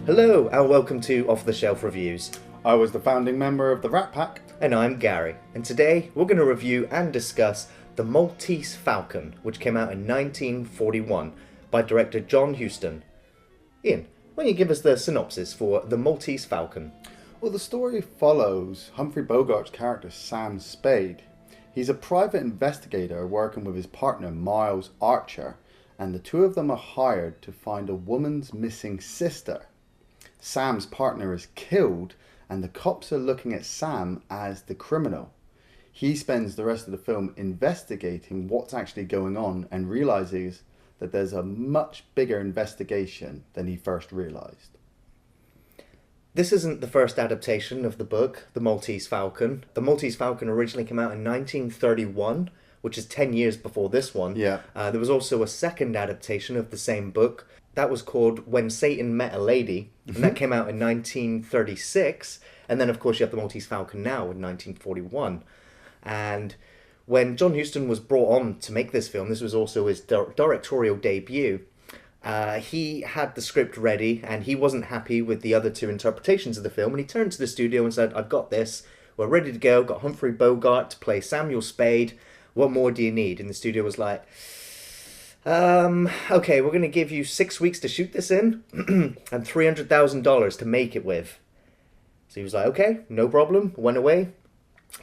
Hello and welcome to Off the Shelf Reviews. I was the founding member of the Rat Pack. And I'm Gary. And today we're going to review and discuss The Maltese Falcon, which came out in 1941 by director John Huston. Iain, why don't you give us the synopsis for The Maltese Falcon? Well, the story follows Humphrey Bogart's character Sam Spade. He's a private investigator working with his partner Miles Archer, and the two of them are hired to find a woman's missing sister. Sam's partner is killed, and the cops are looking at Sam as the criminal. He spends the rest of the film investigating what's actually going on and realizes that there's a much bigger investigation than he first realized. This isn't the first adaptation of the book, The Maltese Falcon. The Maltese Falcon originally came out in 1931, which is 10 years before this one. Yeah. There was also a second adaptation of the same book. That was called When Satan Met a Lady, and that came out in 1936. And then, of course, you have The Maltese Falcon now in 1941. And when John Huston was brought on to make this film, this was also his directorial debut, he had the script ready and he wasn't happy with the other two interpretations of the film, and he turned to the studio and said, I've got this, we're ready to go, got Humphrey Bogart to play Samuel Spade, what more do you need? And the studio was like, okay, we're going to give you 6 weeks to shoot this in and $300,000 to make it with. So he was like, okay, no problem, went away,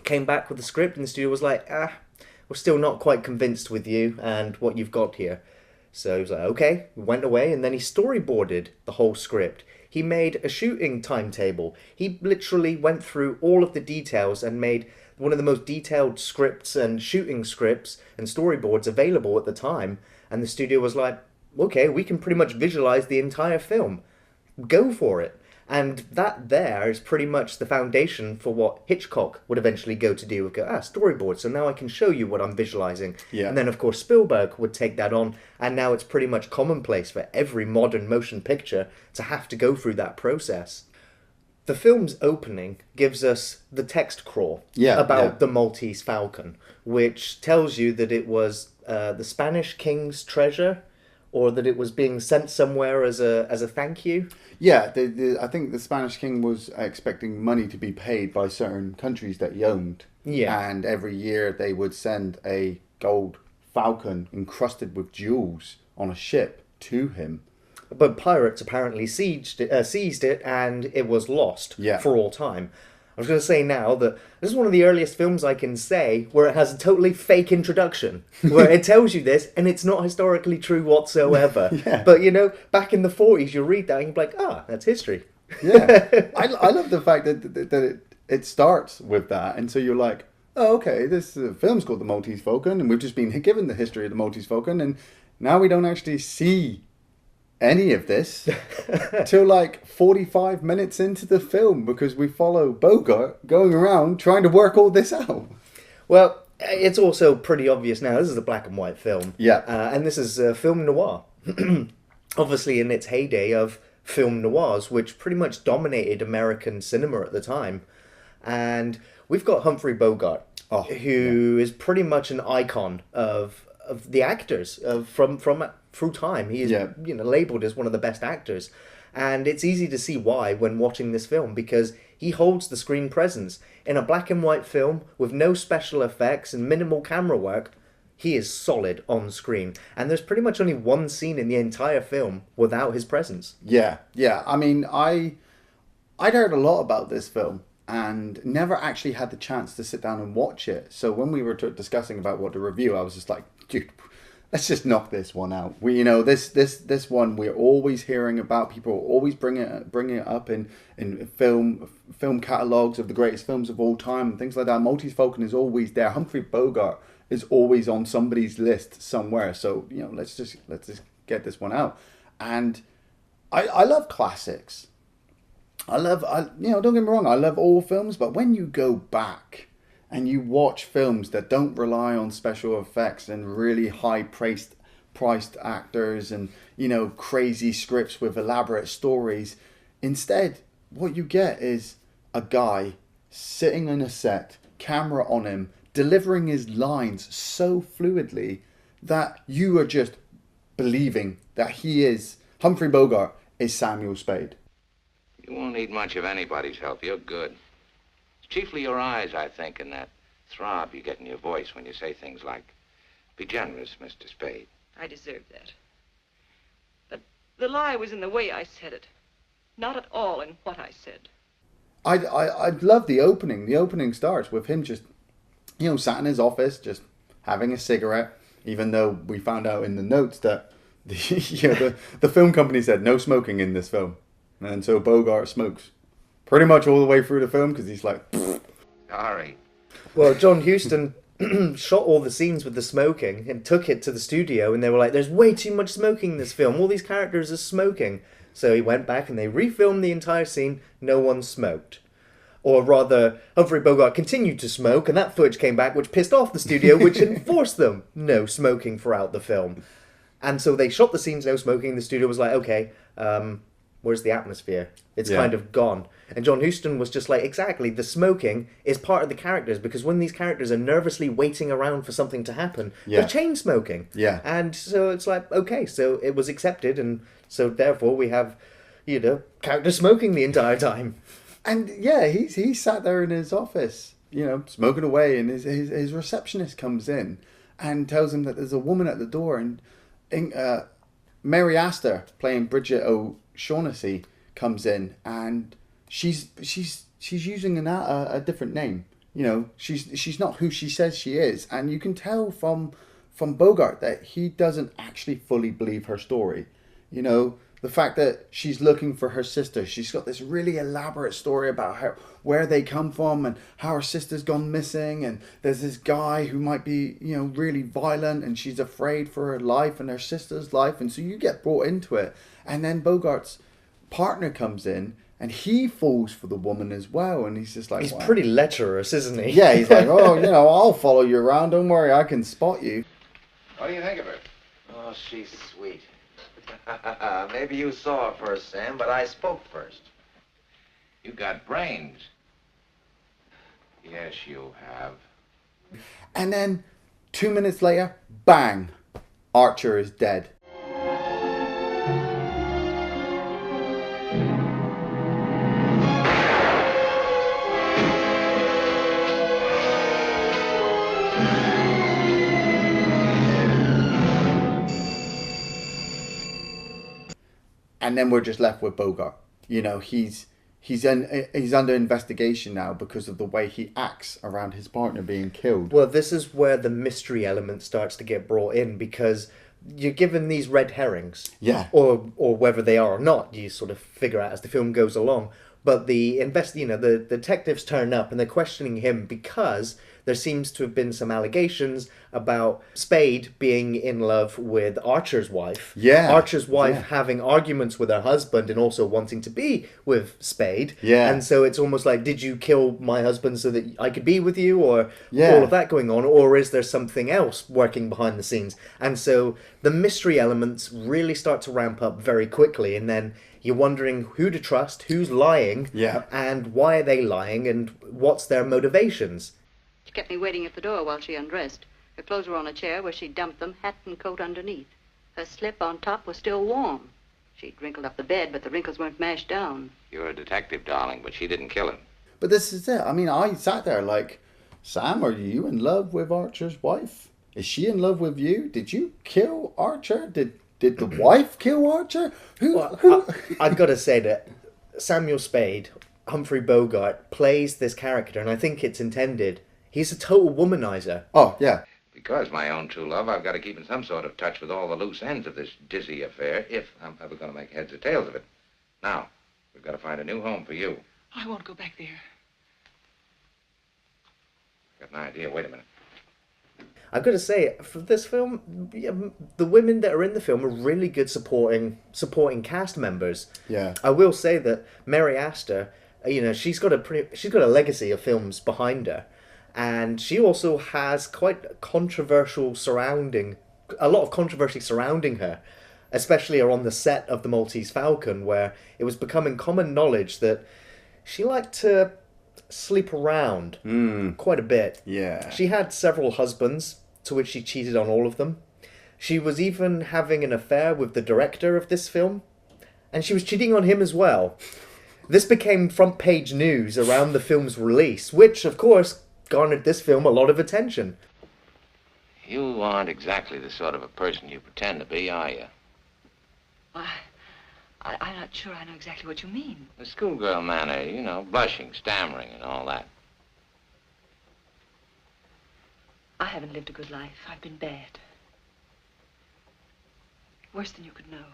came back with the script, and the studio was like, we're still not quite convinced with you and what you've got here. So he was like, okay, went away, and then he storyboarded the whole script. He made a shooting timetable. He literally went through all of the details and made one of the most detailed scripts and shooting scripts and storyboards available at the time. And the studio was like, okay, we can pretty much visualize the entire film. Go for it. And that there is pretty much the foundation for what Hitchcock would eventually go to do. Storyboard, so now I can show you what I'm visualizing. Yeah. And then, of course, Spielberg would take that on, and now it's pretty much commonplace for every modern motion picture to have to go through that process. The film's opening gives us the text crawl about the Maltese Falcon, which tells you that it was the Spanish king's treasure, or that it was being sent somewhere as a thank you. Yeah, I think the Spanish king was expecting money to be paid by certain countries that he owned. Yeah. And every year they would send a gold falcon encrusted with jewels on a ship to him. But pirates apparently seized it, and it was lost for all time. I was going to say now that this is one of the earliest films I can say where it has a totally fake introduction, where it tells you this, and it's not historically true whatsoever. Yeah. But, back in the 40s, you'll read that and you'll be like, that's history. Yeah. I love the fact that it starts with that, and so you're like, oh, okay, this film's called The Maltese Falcon, and we've just been given the history of the Maltese Falcon, and now we don't actually see any of this till like 45 minutes into the film, because we follow Bogart going around trying to work all this out. Well, it's also pretty obvious now. This is a black and white film. Yeah. And this is film noir. Obviously in its heyday of film noirs, which pretty much dominated American cinema at the time. And we've got Humphrey Bogart, who is pretty much an icon of the actors from through time. He is labeled as one of the best actors, and it's easy to see why when watching this film, because he holds the screen presence in a black and white film with no special effects and minimal camera work. He is solid on screen, and there's pretty much only one scene in the entire film without his presence. Yeah. I mean, I'd heard a lot about this film and never actually had the chance to sit down and watch it. So when we were discussing about what to review, I was just like, dude, let's just knock this one out. This one we're always hearing about. People always bring it up in film catalogs of the greatest films of all time and things like that. Maltese Falcon is always there. Humphrey Bogart is always on somebody's list somewhere. So let's just get this one out. And I love classics. Don't get me wrong, I love all films, but when you go back and you watch films that don't rely on special effects and really priced actors and, crazy scripts with elaborate stories, instead, what you get is a guy sitting in a set, camera on him, delivering his lines so fluidly that you are just believing that Humphrey Bogart is Samuel Spade. You won't need much of anybody's help. You're good. It's chiefly your eyes, I think, and that throb you get in your voice when you say things like, "Be generous, Mr. Spade." I deserve that. But the lie was in the way I said it, not at all in what I said. I love the opening. The opening starts with him just, sat in his office, just having a cigarette, even though we found out in the notes that the film company said no smoking in this film. And so Bogart smokes pretty much all the way through the film because he's like... Sorry. Well, John Huston shot all the scenes with the smoking and took it to the studio, and they were like, there's way too much smoking in this film. All these characters are smoking. So he went back and they refilmed the entire scene. No one smoked. Or rather, Humphrey Bogart continued to smoke, and that footage came back, which pissed off the studio, which enforced them no smoking throughout the film. And so they shot the scenes no smoking. The studio was like, okay, where's the atmosphere? It's kind of gone. And John Huston was just like, exactly, the smoking is part of the characters, because when these characters are nervously waiting around for something to happen, they're chain smoking. Yeah. And so it's like, okay, so it was accepted, and so therefore we have, characters smoking the entire time. And yeah, he sat there in his office, smoking away, and his receptionist comes in and tells him that there's a woman at the door, and Mary Astor, playing Bridget O'Shaughnessy, comes in, and she's using a different name. She's not who she says she is, and you can tell from Bogart that he doesn't actually fully believe her story. The fact that she's looking for her sister. She's got this really elaborate story about where they come from and how her sister's gone missing. And there's this guy who might be, really violent, and she's afraid for her life and her sister's life. And so you get brought into it. And then Bogart's partner comes in and he falls for the woman as well. And he's just like, he's wow. pretty lecherous, isn't he? Yeah, he's like, I'll follow you around. Don't worry, I can spot you. What do you think of her? Oh, she's sweet. Maybe you saw her first, Sam, but I spoke first. You got brains. Yes, you have. And then 2 minutes later, bang, Archer is dead. And then we're just left with Bogart. He's under investigation now because of the way he acts around his partner being killed. Well, this is where the mystery element starts to get brought in, because you're given these red herrings. Yeah. Or whether they are or not, you sort of figure out as the film goes along. But the detectives turn up and they're questioning him because there seems to have been some allegations about Spade being in love with Archer's wife. Yeah. Archer's wife having arguments with her husband and also wanting to be with Spade. Yeah. And so it's almost like, did you kill my husband so that I could be with you? Or all of that going on? Or is there something else working behind the scenes? And so the mystery elements really start to ramp up very quickly, and then you're wondering who to trust, who's lying, and why are they lying, and what's their motivations. She kept me waiting at the door while she undressed. Her clothes were on a chair where she dumped them, hat and coat underneath. Her slip on top was still warm. She'd wrinkled up the bed, but the wrinkles weren't mashed down. You're a detective, darling, but she didn't kill him. But this is it. I mean, I sat there like, Sam, are you in love with Archer's wife? Is she in love with you? Did you kill Archer? Did the wife kill Archer? I've got to say that Samuel Spade, Humphrey Bogart, plays this character, and I think it's intended. He's a total womanizer. Oh, yeah. Because, my own true love, I've got to keep in some sort of touch with all the loose ends of this dizzy affair if I'm ever going to make heads or tails of it. Now, we've got to find a new home for you. I won't go back there. Got an idea. Wait a minute. I've got to say, for this film, the women that are in the film are really good supporting cast members. Yeah. I will say that Mary Astor, she's got a legacy of films behind her, and she also has a lot of controversy surrounding her, especially on the set of the Maltese Falcon, where it was becoming common knowledge that she liked to sleep around quite a bit. Yeah. She had several husbands, to which she cheated on all of them. She was even having an affair with the director of this film, and she was cheating on him as well. This became front page news around the film's release, which, of course, garnered this film a lot of attention. You aren't exactly the sort of a person you pretend to be, are you? I'm not sure I know exactly what you mean. The schoolgirl manner, you know, blushing, stammering, and all that. I haven't lived a good life. I've been bad. Worse than you could know.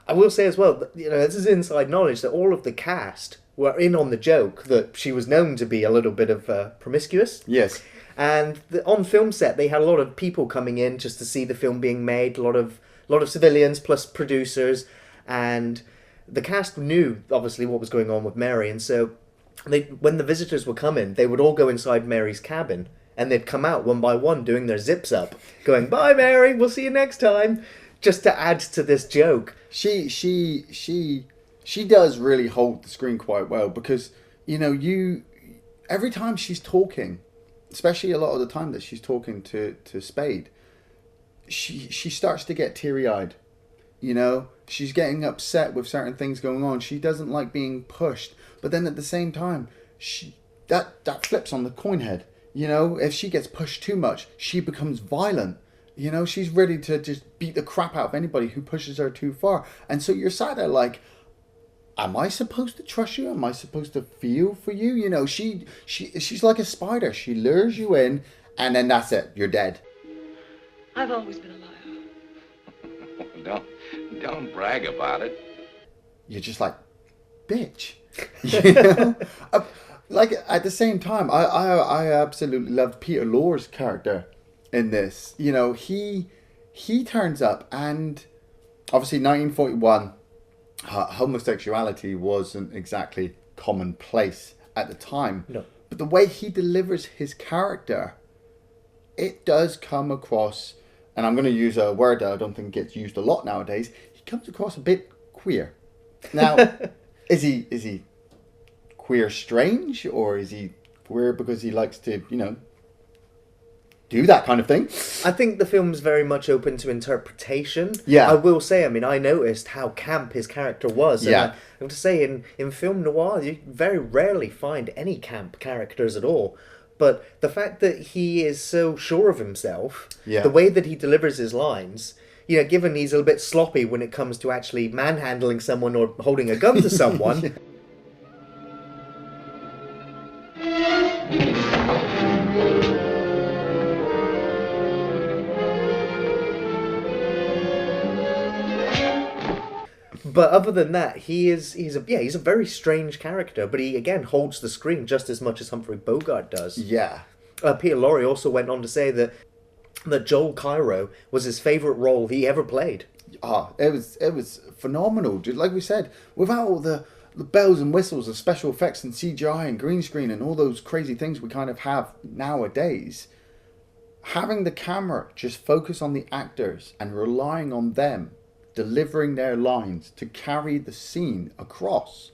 I will say as well, that, this is inside knowledge that all of the cast were in on the joke that she was known to be a little bit of promiscuous. Yes. And on film set, they had a lot of people coming in just to see the film being made, a lot of civilians plus producers, and the cast knew, obviously, what was going on with Mary, and so when the visitors were coming, they would all go inside Mary's cabin, and they'd come out one by one doing their zips up, going, "Bye, Mary, we'll see you next time," just to add to this joke. She does really hold the screen quite well, because, every time she's talking, especially a lot of the time that she's talking to Spade, she starts to get teary-eyed. She's getting upset with certain things going on. She doesn't like being pushed. But then at the same time, that flips on the coin head. If she gets pushed too much, she becomes violent. She's ready to just beat the crap out of anybody who pushes her too far. And so you're sat there like, am I supposed to trust you? Am I supposed to feel for you? She's like a spider. She lures you in, and then that's it. You're dead. I've always been a liar. Don't brag about it. You're just like, bitch. Like, at the same time, I absolutely loved Peter Lorre's character in this. He turns up, and obviously 1941, homosexuality wasn't exactly commonplace at the time. No. But the way he delivers his character, it does come across, and I'm going to use a word that I don't think gets used a lot nowadays, he comes across a bit queer. Now, is he queer strange, or is he queer because he likes to, do that kind of thing? I think the film's very much open to interpretation. Yeah. I will say, I noticed how camp his character was. And Yeah. I have to say, in film noir, you very rarely find any camp characters at all. But the fact that he is so sure of himself, Yeah. the way that he delivers his lines, given he's a little bit sloppy when it comes to actually manhandling someone or holding a gun to someone. But other than that, he's a very strange character. But he again holds the screen just as much as Humphrey Bogart does. Yeah. Peter Lorre also went on to say that Joel Cairo was his favourite role he ever played. It was phenomenal. Just like we said, without all the bells and whistles of special effects and CGI and green screen and all those crazy things we kind of have nowadays, having the camera just focus on the actors and relying on them delivering their lines to carry the scene across,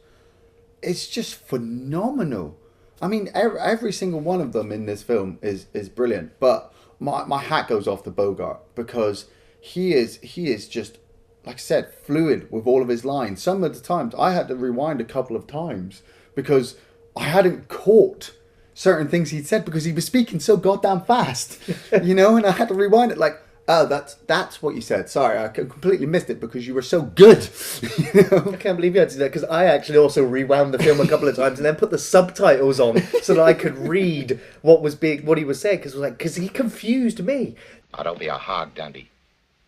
it's just phenomenal. Every single one of them in this film is brilliant, but my hat goes off to Bogart, because he is just, like I said, fluid with all of his lines. Some of the times I had to rewind a couple of times because I hadn't caught certain things he'd said because he was speaking so goddamn fast, and I had to rewind it like, oh, that's what you said. Sorry, I completely missed it because you were so good. I can't believe you had to do that, because I actually also rewound the film a couple of times and then put the subtitles on so that I could read what he was saying, because he confused me. Oh, don't be a hog, Dundee.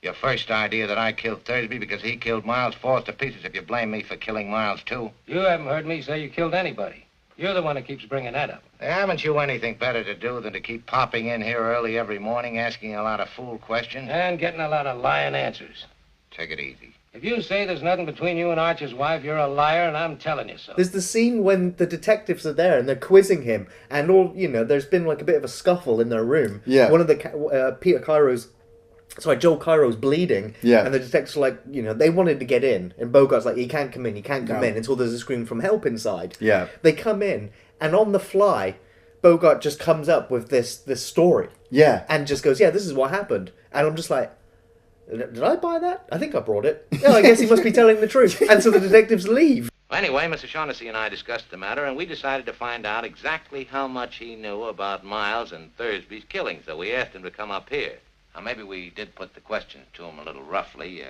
Your first idea that I killed Thursby because he killed Miles falls to pieces if you blame me for killing Miles, too. You haven't heard me say you killed anybody. You're the one who keeps bringing that up. Haven't you anything better to do than to keep popping in here early every morning, asking a lot of fool questions? And getting a lot of lying answers. Take it easy. If you say there's nothing between you and Archer's wife, you're a liar, and I'm telling you so. There's the scene when the detectives are there and they're quizzing him, and all there's been like a bit of a scuffle in their room. Yeah. One of the Joel Cairo's bleeding. Yeah. And the detectives are like, they wanted to get in, and Bogart's like, he can't come in No. until there's a scream from help inside. Yeah. They come in, and on the fly, Bogart just comes up with this story. Yeah. And just goes, yeah, this is what happened. And I'm just like, did I buy that? I think I brought it. Yeah, I guess he must be telling the truth. And so the detectives leave. Well, anyway, Mr. Shaughnessy and I discussed the matter, and we decided to find out exactly how much he knew about Miles and Thursby's killing, so we asked him to come up here. Now, maybe we did put the questions to him a little roughly.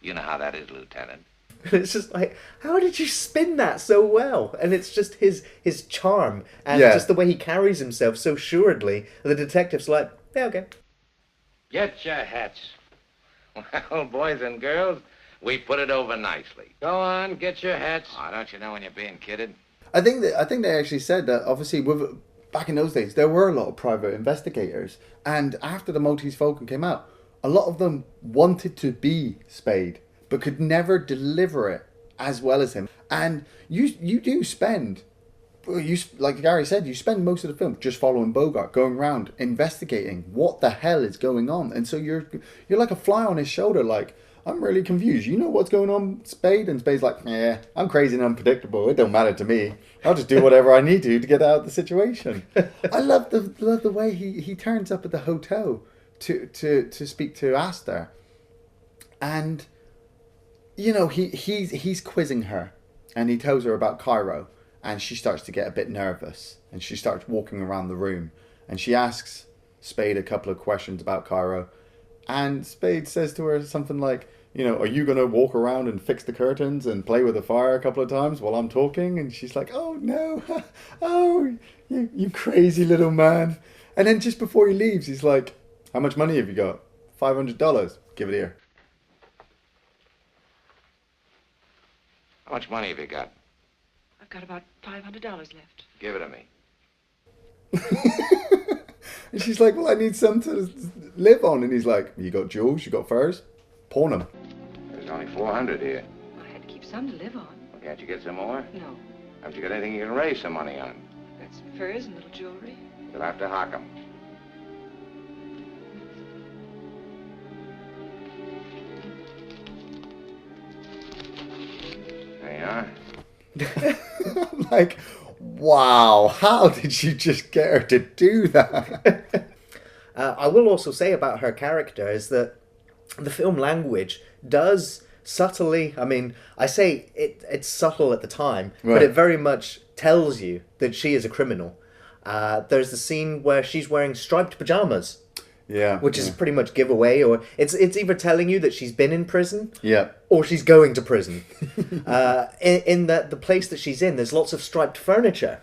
You know how that is, Lieutenant. It's just like, how did you spin that so well? And it's just his charm and just the way he carries himself so assuredly. The detective's like, yeah, okay. Get your hats. Well, boys and girls, we put it over nicely. Go on, get your hats. Oh, don't you know when you're being kidded? I think they actually said that obviously back in those days there were a lot of private investigators, and after the Maltese Falcon came out, a lot of them wanted to be Spade but could never deliver it as well as him. And you do spend, like Gary said, you spend most of the film just following Bogart, going around investigating what the hell is going on, and so you're like a fly on his shoulder, like, I'm really confused. You know what's going on, Spade? And Spade's like, yeah, I'm crazy and unpredictable. It don't matter to me. I'll just do whatever I need to get out of the situation. I love the way he turns up at the hotel to speak to Astor, and you know he's quizzing her, and he tells her about Cairo, and she starts to get a bit nervous, and she starts walking around the room, and she asks Spade a couple of questions about Cairo. And Spade says to her something like, you know, are you going to walk around and fix the curtains and play with the fire a couple of times while I'm talking? And she's like, oh, no. Oh, you crazy little man. And then just before he leaves, he's like, how much money have you got? $500. Give it here. How much money have you got? I've got about $500 left. Give it to me. And she's like, well, I need some to live on. And he's like, you got jewels, you got furs? Pawn them. There's only 400 here. I had to keep some to live on. Well, can't you get some more? No. Haven't you got anything you can raise some money on? Got some furs and little jewelry. You'll have to hock 'em. There you are. I'm like, wow, how did you just get her to do that? I will also say about her character is that the film language does subtly, I mean, I say it's subtle at the time, Right. but it very much tells you that she is a criminal. There's the scene where she's wearing striped pajamas, Yeah. which is pretty much giveaway, or it's either telling you that she's been in prison, Yeah. or she's going to prison. In the place that she's in, there's lots of striped furniture.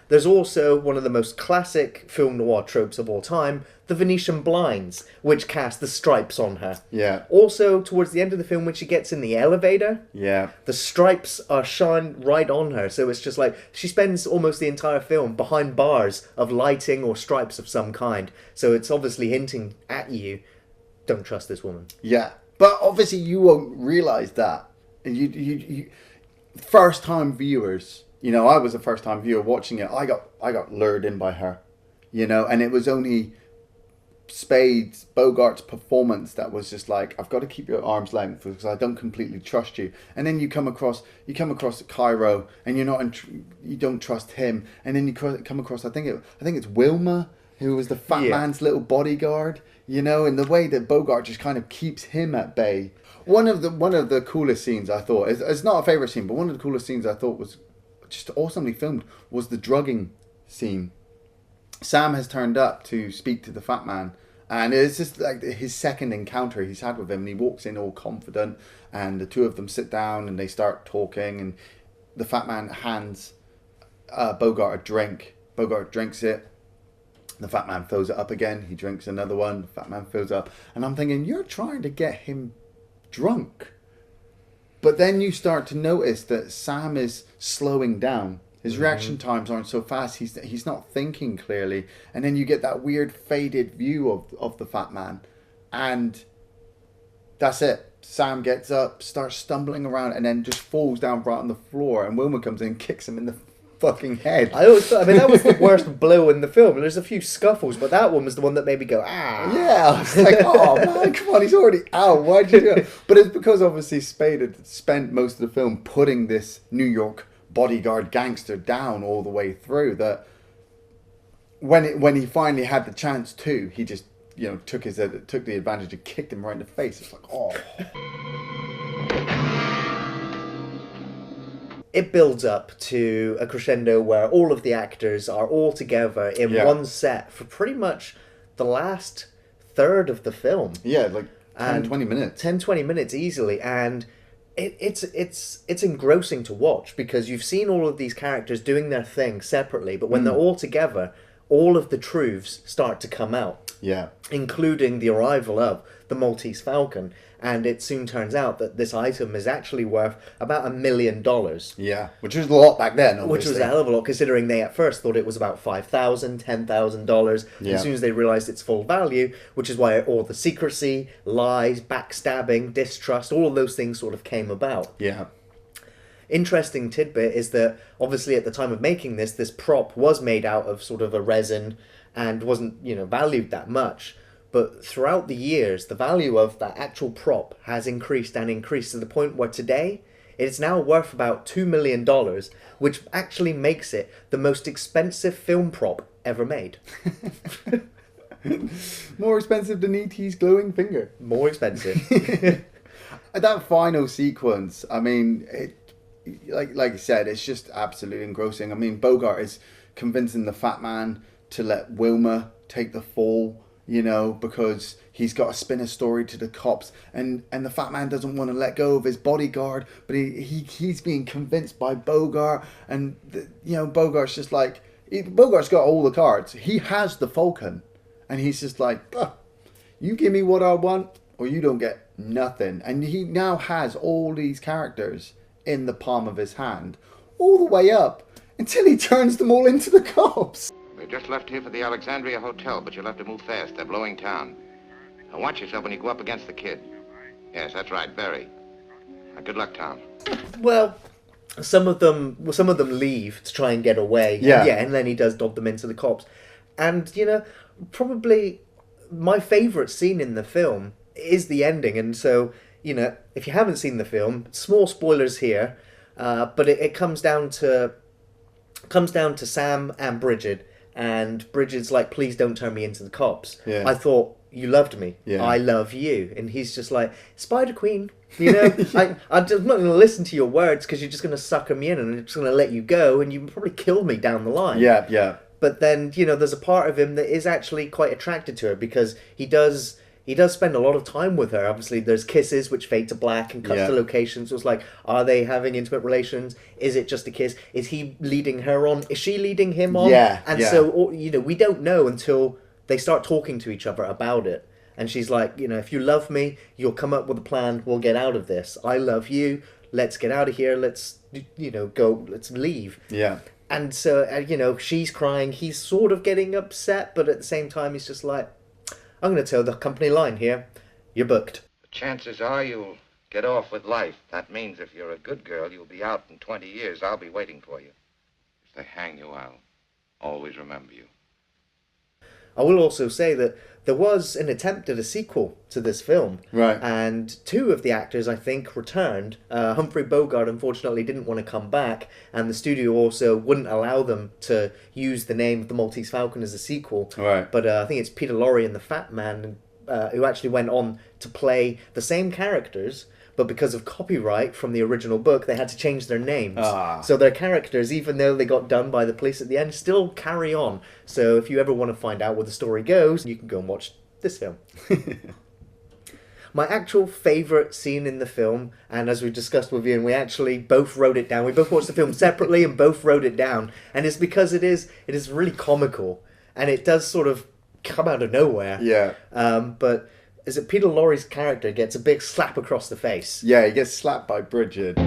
There's also one of the most classic film noir tropes of all time, the Venetian blinds, which cast the stripes on her. Yeah. Also, towards the end of the film, when she gets in the elevator, Yeah. the stripes are shone right on her. So it's just like, she spends almost the entire film behind bars of lighting or stripes of some kind. So it's obviously hinting at you, don't trust this woman. Yeah. But obviously you won't realise that. You first time viewers, you know, I was a first time viewer watching it. I got lured in by her, you know, and it was only Bogart's performance that was just like, I've got to keep your arm's length because I don't completely trust you. And then you come across Cairo, and you don't trust him. And then you come across I think it's Wilma, who was the fat man's little bodyguard, you know, and the way that Bogart just kind of keeps him at bay. One of the coolest scenes I thought, it's not a favourite scene, but one of the coolest scenes I thought was just awesomely filmed was the drugging scene. Sam has turned up to speak to the fat man, and it's just like his second encounter he's had with him, and he walks in all confident, and the two of them sit down and they start talking, and the fat man hands Bogart a drink. Bogart drinks it. The fat man fills it up again. He drinks another one. The fat man fills up. And I'm thinking, you're trying to get him drunk. But then you start to notice that Sam is slowing down. His reaction times aren't so fast. He's not thinking clearly. And then you get that weird faded view of the fat man. And that's it. Sam gets up, starts stumbling around, and then just falls down right on the floor. And Wilma comes in and kicks him in the fucking head. I always thought, that was the worst blow in the film. There's a few scuffles, but that one was the one that made me go, ah. Yeah, I was like, oh man, come on, he's already out. Why'd you do it? But it's because obviously Spade had spent most of the film putting this New York bodyguard gangster down all the way through, that when he finally had the chance to, he just, you know, took the advantage and kicked him right in the face. It's like, oh. it builds up to a crescendo where all of the actors are all together in one set for pretty much the last third of the film. Yeah, like 10, 20 minutes. 10, 20 minutes easily. And it's engrossing to watch because you've seen all of these characters doing their thing separately, but when they're all together, all of the truths start to come out. Yeah. Including the arrival of the Maltese Falcon. And it soon turns out that this item is actually worth about $1 million. Yeah, which was a lot back then, obviously. Which was a hell of a lot, considering they at first thought it was about $5,000, $10,000. Yeah. As soon as they realised its full value, which is why all the secrecy, lies, backstabbing, distrust, all of those things sort of came about. Yeah. Interesting tidbit is that, obviously at the time of making this prop was made out of sort of a resin and wasn't, valued that much. But throughout the years, the value of that actual prop has increased and increased to the point where today it is now worth about $2 million, which actually makes it the most expensive film prop ever made. More expensive than E.T.'s glowing finger. More expensive. That final sequence, I mean, like you said, it's just absolutely engrossing. I mean, Bogart is convincing the fat man to let Wilma take the fall, because he's got to spin a story to the cops, and the fat man doesn't want to let go of his bodyguard, but he's being convinced by Bogart, and Bogart's just like, Bogart's got all the cards. He has the Falcon, and he's just like, you give me what I want, or you don't get nothing. And he now has all these characters in the palm of his hand, all the way up, until he turns them all into the cops. We just left here for the Alexandria Hotel, but you'll have to move fast. They're blowing town. Now watch yourself when you go up against the kid. Yes, that's right, Barry. Now, good luck, Tom. Well, some of them leave to try and get away. Yeah. And then he does dob them into the cops. And, probably my favourite scene in the film is the ending. And so, if you haven't seen the film, small spoilers here, but it comes down to Sam and Bridget. And Bridget's like, please don't turn me into the cops. Yeah. I thought you loved me. Yeah. I love you. And he's just like, Spider Queen, I'm just not going to listen to your words because you're just going to sucker me in and I'm just going to let you go and you can probably kill me down the line. Yeah. But then, there's a part of him that is actually quite attracted to her because he does spend a lot of time with her. Obviously, there's kisses which fade to black and cuts to locations. So it's like, are they having intimate relations? Is it just a kiss? Is he leading her on? Is she leading him on? Yeah. And so, we don't know until they start talking to each other about it. And she's like, if you love me, you'll come up with a plan. We'll get out of this. I love you. Let's get out of here. Let's, go. Let's leave. Yeah. And so, she's crying. He's sort of getting upset, but at the same time, he's just like, I'm going to tell the company line here. You're booked. The chances are you'll get off with life. That means if you're a good girl, you'll be out in 20 years. I'll be waiting for you. If they hang you, I'll always remember you. I will also say that there was an attempt at a sequel to this film. Right. And two of the actors, I think, returned. Humphrey Bogart, unfortunately, didn't want to come back. And the studio also wouldn't allow them to use the name of the Maltese Falcon as a sequel. Right. But I think it's Peter Lorre and the Fat Man who actually went on to play the same characters. But because of copyright from the original book, they had to change their names. So their characters, even though they got done by the police at the end, still carry on. So if you ever want to find out where the story goes, you can go and watch this film. My actual favourite scene in the film, and as we discussed with Iain, we actually both wrote it down. We both watched the film separately and both wrote it down. And it's because it is really comical. And it does sort of come out of nowhere. Yeah. But is it Peter Lorre's character gets a big slap across the face. Yeah, he gets slapped by Bridget. This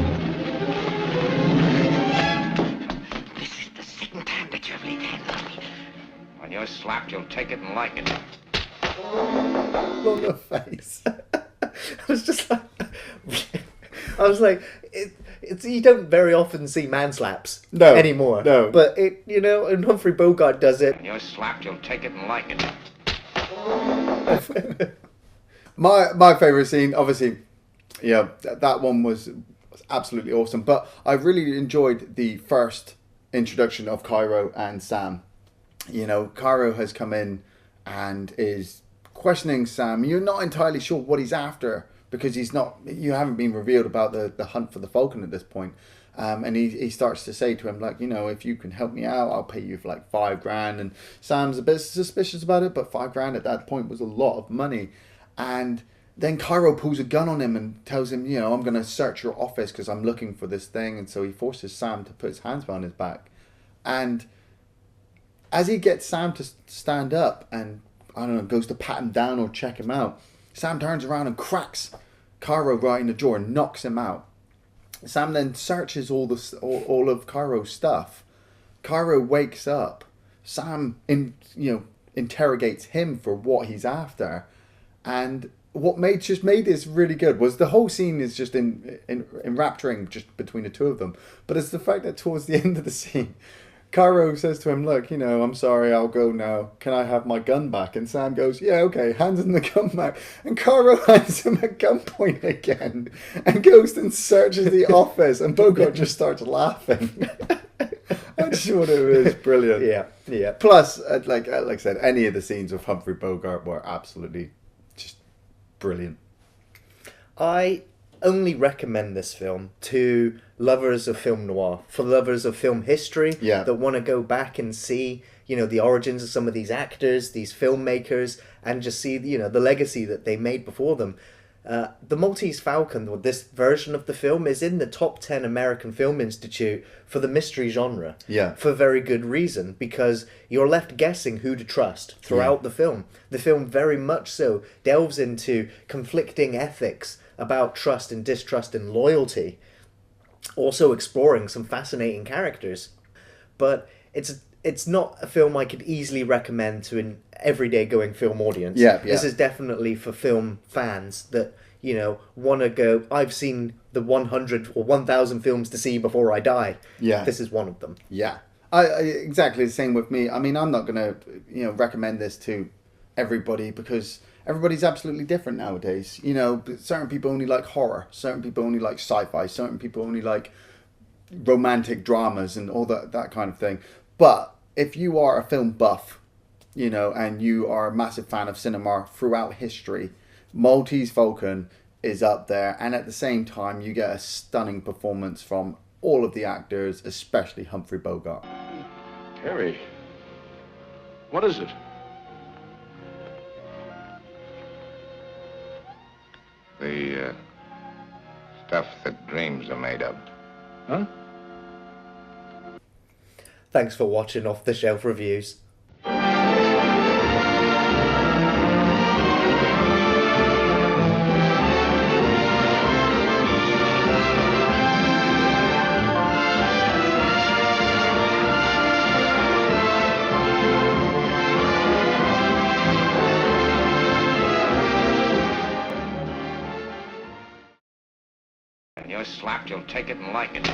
is the second time that you've laid hands on me. When you're slapped, you'll take it and like it. On the face. I was like, it's you don't very often see man slaps anymore. No. But and Humphrey Bogart does it. When you're slapped, you'll take it and like it. My favourite scene, obviously, that one was absolutely awesome. But I really enjoyed the first introduction of Cairo and Sam. Cairo has come in and is questioning Sam. You're not entirely sure what he's after because you haven't been revealed about the hunt for the Falcon at this point. And he starts to say to him, like, you know, if you can help me out, I'll pay you for like $5,000. And Sam's a bit suspicious about it, but $5,000 at that point was a lot of money. And then Cairo pulls a gun on him and tells him, you know, I'm going to search your office because I'm looking for this thing. And so he forces Sam to put his hands behind his back. And as he gets Sam to stand up and, I don't know, goes to pat him down or check him out, Sam turns around and cracks Cairo right in the jaw and knocks him out. Sam then searches all of Cairo's stuff. Cairo wakes up. Sam interrogates him for what he's after. And what made this really good was the whole scene is just enrapturing just between the two of them. But it's the fact that towards the end of the scene, Cairo says to him, look, you know, I'm sorry, I'll go now. Can I have my gun back? And Sam goes, yeah, okay, hands him the gun back. And Cairo hands him at gunpoint again and goes and searches the office. And Bogart just starts laughing. I just thought it was brilliant. Yeah. Plus, like I said, any of the scenes of Humphrey Bogart were absolutely just brilliant. I only recommend this film to lovers of film noir, for lovers of film history that want to go back and see, you know, the origins of some of these actors, these filmmakers, and just see, you know, the legacy that they made before them. The Maltese Falcon, this version of the film, is in the top 10 American Film Institute for the mystery genre. Yeah. For very good reason, because you're left guessing who to trust throughout the film. The film very much so delves into conflicting ethics about trust and distrust and loyalty, also exploring some fascinating characters. But it's not a film I could easily recommend to an everyday going film audience. This is definitely for film fans that, you know, want to go, I've seen the 100 or 1,000 films to see before I die. This is one of them. I exactly the same with me. I mean, I'm not going to, you know, recommend this to everybody because everybody's absolutely different nowadays. You know, certain people only like horror, certain people only like sci-fi, certain people only like romantic dramas and all that kind of thing. But if you are a film buff, you know, and you are a massive fan of cinema throughout history, Maltese Falcon is up there. And at the same time, you get a stunning performance from all of the actors, especially Humphrey Bogart. Harry, what is it? The stuff that dreams are made of. Huh? Thanks for watching Off the Shelf Reviews. You're slapped, you'll take it and like it.